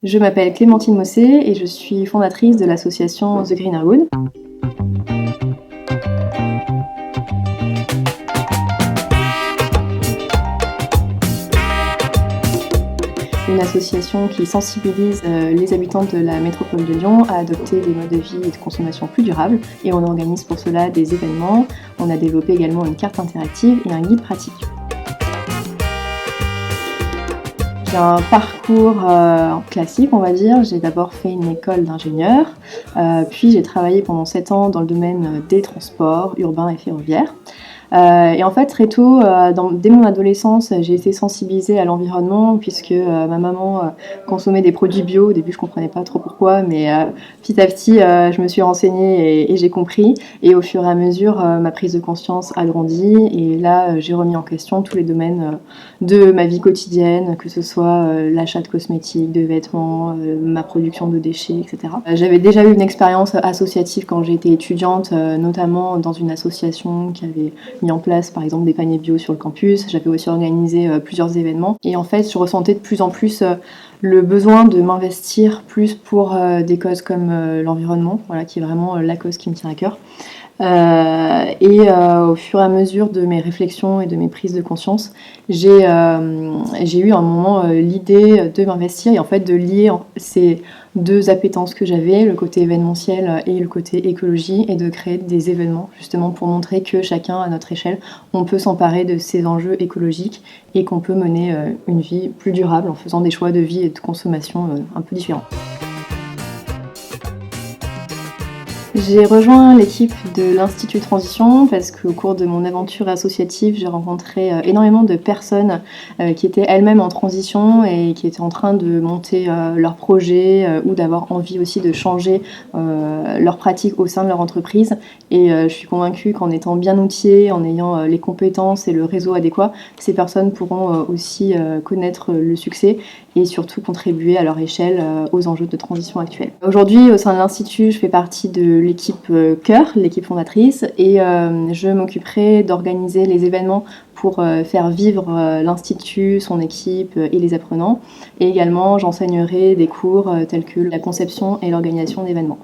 Je m'appelle Clémentine Mossé et je suis fondatrice de l'association The Greener Wood. Une association qui sensibilise les habitants de la métropole de Lyon à adopter des modes de vie et de consommation plus durables. Et on organise pour cela des événements. On a développé également une carte interactive et un guide pratique. J'ai un parcours classique, on va dire. J'ai d'abord fait une école d'ingénieur, puis j'ai travaillé pendant 7 ans dans le domaine des transports urbains et ferroviaires. Et en fait, très tôt, dès mon adolescence, j'ai été sensibilisée à l'environnement puisque ma maman consommait des produits bio. Au début, je comprenais pas trop pourquoi, mais petit à petit, je me suis renseignée et j'ai compris. Et au fur et à mesure, ma prise de conscience a grandi. Et là, j'ai remis en question tous les domaines de ma vie quotidienne, que ce soit l'achat de cosmétiques, de vêtements, ma production de déchets, etc. J'avais déjà eu une expérience associative quand j'étais étudiante, notamment dans une association qui avait mis en place par exemple des paniers bio sur le campus. J'avais aussi organisé plusieurs événements et en fait je ressentais de plus en plus le besoin de m'investir plus pour des causes comme l'environnement, voilà, qui est vraiment la cause qui me tient à cœur. Au fur et à mesure de mes réflexions et de mes prises de conscience, j'ai eu un moment l'idée de m'investir et en fait de lier ces deux appétences que j'avais, le côté événementiel et le côté écologie, et de créer des événements justement pour montrer que chacun à notre échelle, on peut s'emparer de ces enjeux écologiques et qu'on peut mener une vie plus durable en faisant des choix de vie et de consommation un peu différents. J'ai rejoint l'équipe de l'Institut Transition parce qu'au cours de mon aventure associative, j'ai rencontré énormément de personnes qui étaient elles-mêmes en transition et qui étaient en train de monter leur projet ou d'avoir envie aussi de changer leurs pratiques au sein de leur entreprise. Et je suis convaincue qu'en étant bien outillées, en ayant les compétences et le réseau adéquat, ces personnes pourront aussi connaître le succès et surtout contribuer à leur échelle aux enjeux de transition actuels. Aujourd'hui, au sein de l'Institut, je fais partie de l'équipe Cœur, l'équipe fondatrice, et je m'occuperai d'organiser les événements pour faire vivre l'Institut, son équipe et les apprenants. Et également, j'enseignerai des cours tels que la conception et l'organisation d'événements.